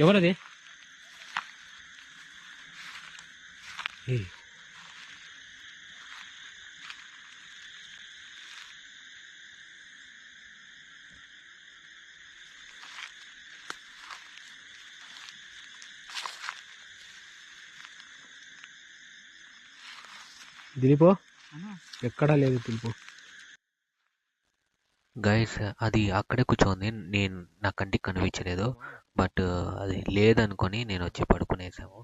ఎవరది? దిలీపో ఎక్కడా లేదు దిలీపో. గైస్ అది అక్కడే కూర్చోంది, నేను నా కంటికి కనిపించలేదు. బట్ అది లేదనుకొని నేను వచ్చి ಪಡ್ಕೊನೇಸಾವು.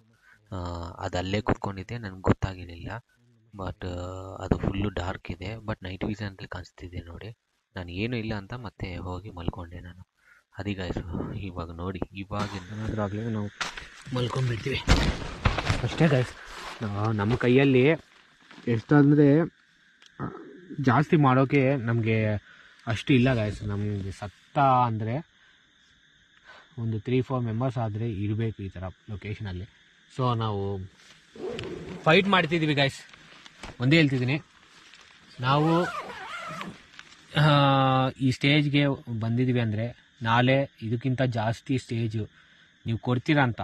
ಅದು ಅಲ್ಲೇ ಕೂತ್ಕೊಂಡಿದ್ದೆ, ನನಗೆ ಗೊತ್ತಾಗಿರಲಿಲ್ಲ. ಬಟ್ ಅದು ಫುಲ್ಲು ಡಾರ್ಕ್ ಇದೆ. ಬಟ್ ನೈಟ್ ವಿಷನಲ್ಲಿ ಕಾಣಿಸ್ತಿದೆ ನೋಡಿ. ನಾನು ಏನೂ ಇಲ್ಲ ಅಂತ ಮತ್ತೆ ಹೋಗಿ ಮಲ್ಕೊಂಡೆ ನಾನು. ಅದೇ ಗೈಸ್, ಇವಾಗ ನೋಡಿ, ಇವಾಗ ಆಗಲೇ ನಾವು ಮಲ್ಕೊಂಡ್ಬಿಡ್ತೀವಿ ಅಷ್ಟೇ ಗೈಸ್. ನಮ್ಮ ಕೈಯಲ್ಲಿ ಎಷ್ಟು ಅಂದರೆ ಜಾಸ್ತಿ ಮಾಡೋಕ್ಕೆ ನಮಗೆ ಅಷ್ಟು ಇಲ್ಲ ಗೈಸ್. ನಮಗೆ ಸತ್ತ ಅಂದರೆ ಒಂದು 3-4 ಮೆಂಬರ್ಸ್ ಆದರೆ ಇರಬೇಕು ಈ ಥರ ಲೊಕೇಶನಲ್ಲಿ. ಸೊ ನಾವು ಫೈಟ್ ಮಾಡ್ತಿದ್ದೀವಿ ಗೈಸ್. ಒಂದೇ ಹೇಳ್ತಿದ್ದೀನಿ, ನಾವು ಈ ಸ್ಟೇಜ್ಗೆ ಬಂದಿದ್ದೀವಿ ಅಂದರೆ ನಾಳೆ ಇದಕ್ಕಿಂತ ಜಾಸ್ತಿ ಸ್ಟೇಜು ನೀವು ಕೊಡ್ತೀರಾ ಅಂತ.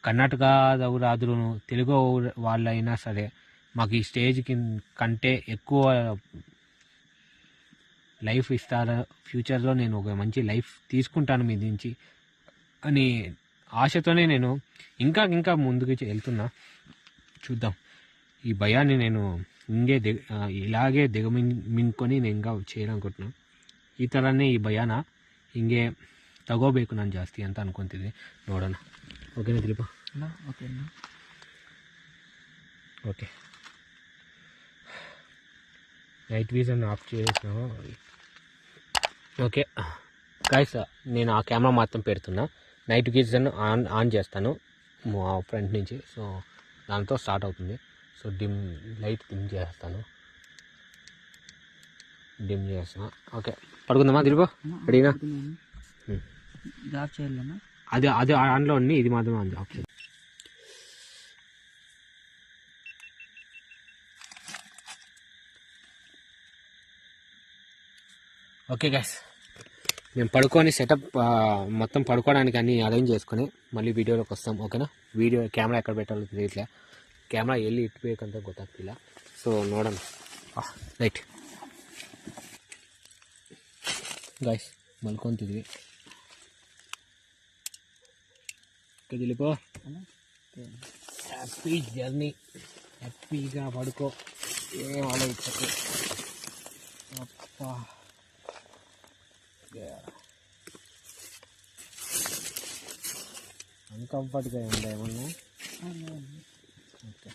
కర్ణాటకదవరాದರೂ తెలుగు వాళ్ళైనా సరే మాకు ఈ స్టేజ్ కంటే ఎక్కువ లైఫ్ ఇస్తారు, ఫ్యూచర్లో నేను ఒక మంచి లైఫ్ తీసుకుంటాను మీ నుంచి అని ఆశతోనే నేను ఇంకా ముందుకు వెళ్తున్నా. చూద్దాం, ఈ భయాన్ని నేను ఇలాగే దిగమింగుకొని నేను ఇంకా చేయాలనుకుంటున్నాను. ಈ ಥರನೇ ಈ ಭಯನ ಹಿಂಗೆ ತಗೋಬೇಕು ನಾನು ಜಾಸ್ತಿ ಅಂತ ಅನ್ಕೊತಿದ್ದೆ. ನೋಡೋಣ. ಓಕೆನಾ Dilip? Okay. Night vision of చేసినాము. ఓకే గైస్, నేను ఆ కెమెరా మాత్రం పెడుతున్నా. నైట్ విజన్ ఆన్ చేస్తాను ఫ్రంట్ నుంచి. సో దాంతో స్టార్ట్ అవుతుంది. సో లైట్ డిమ్ చేస్తాను. ఓకే, పడుకుందామా దిలీప? రెడీనా? అది ఆన్లో ఉంది, ఇది మాత్రం ఆన్ ఆఫ్ చేయాలి. ఓకే గైస్, మేము పడుకొని సెటప్ మొత్తం పడుకోవడానికి అన్నీ అరేంజ్ చేసుకొని మళ్ళీ వీడియోలోకి వస్తాం. ఓకేనా? వీడియో కెమెరా ఎక్కడ పెట్టాలో తెలియట్లే, కెమెರಾ ಎಲ್ಲಿ ಇಟ್ಬೇಕಂತ ಗೊತ್ತಾಗ್ತಿಲ್ಲ. ಸೊ ನೋಡೋಣ. ರೈಟ್ ಗೈಸ್, ಮಲ್ಕೊತಿದ್ವಿ. ಓಕೆ ದಿಲೀಪ, హ్యాపీ జర్నీ, హ్యాపీగా పడుకో, ఏం ఆలోచించకు. అప్పా అన్కంఫర్ట్గా ఉందా ఏమన్నా? ఓకే.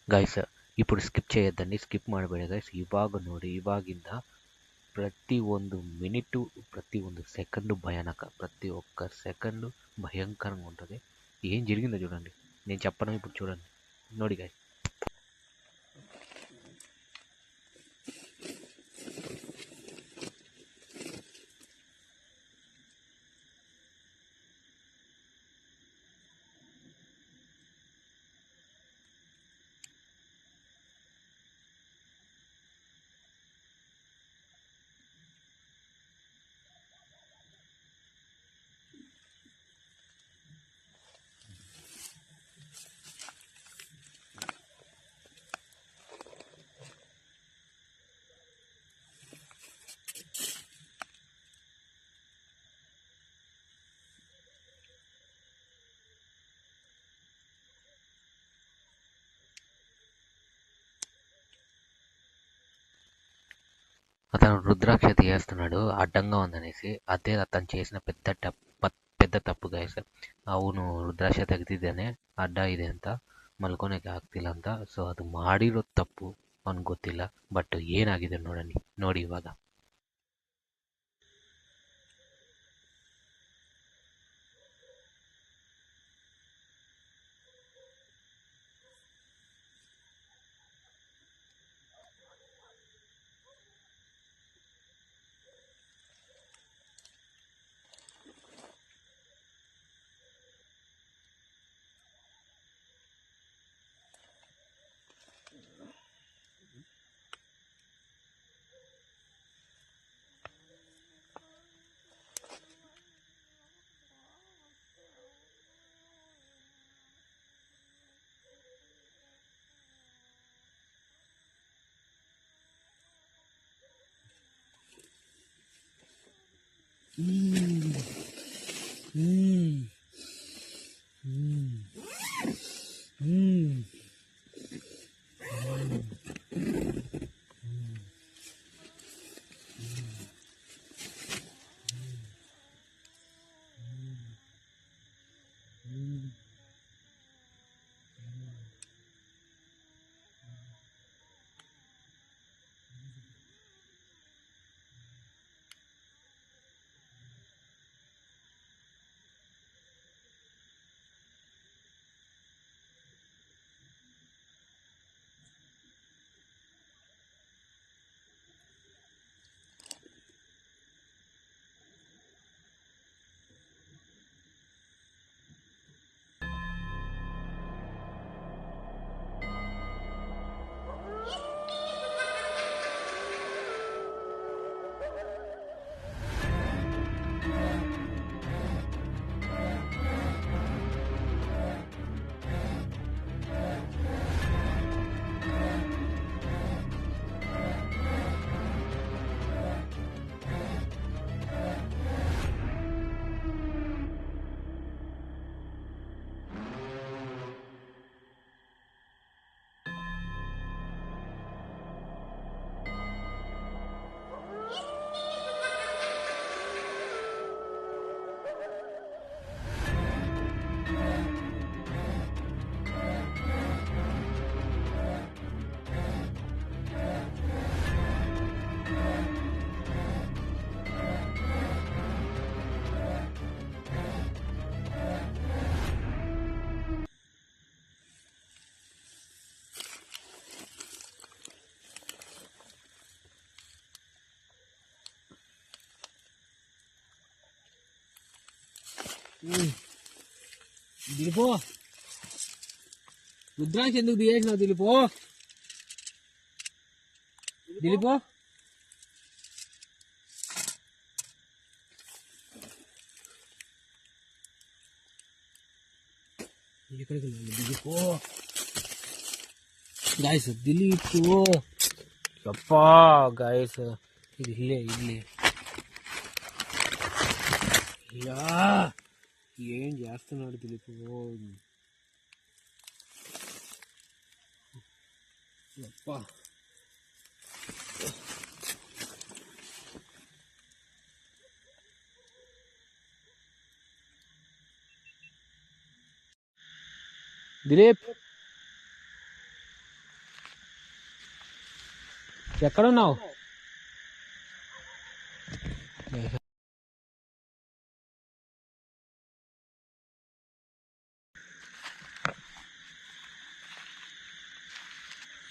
ಗೈಸ್, ఇప్పుడు ಸ್ಕಿಪ್ చేయొద్దండి, ಸ್ಕಿಪ್ ಮಾಡಬೇಡಿ ಗೈಸ್. ಇವಾಗ ನೋಡಿ, ಇವಾಗಿಂದ ಪ್ರತಿ ಒಂದು ಮಿನಿಟು, ప్రతి ಒಂದು సెకండు భయానక, ప్రతి ఒక్క సెకండు భయంకరంగా ఉంటుంది. ఏం జరిగిందో చూడండి, నేను చెప్పను ఇప్పుడు చూడండి. ನೋಡಿ గైస్. అతను రుద్రాక్ష తీయేస్తున్నాడు అడ్డంగా ఉందనేసి. అదే అతను చేసిన పెద్ద తప్పు ಗೈಸ್. ಅವನು ರುದ್ರಾಕ್ಷ ತೆಗೆದಿದ್ದಾನೆ, ಅಡ್ಡ ಇದೆ ಅಂತ ಮಲ್ಕೊಳಕ್ಕೆ ಆಗ್ತಿಲ್ಲ ಅಂತ. ಸೊ ಅದು ಮಾಡಿರೋ ತಪ್ಪು ಅವ್ನಿಗೆ ಗೊತ್ತಿಲ್ಲ. ಬಟ್ ಏನಾಗಿದೆ ನೋಡಿ ಇವಾಗ. మ్మ్. మ్మ్. మ్మ్. మ్మ్. దిలిపో, రుద్రాక్ష ఎందుకు తీయేసినావు? దిలిపో, దిలిపో. ఎక్కడికి దిలిపో గాయస్, దిలీపు అప్పా గాయస్, ఇది ఇల్లే ఇల్లే. యా, ఏం చేస్తున్నాడు దిలీపు? అప్పా దిలీప్, ఎక్కడున్నావు?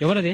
ఎవరది?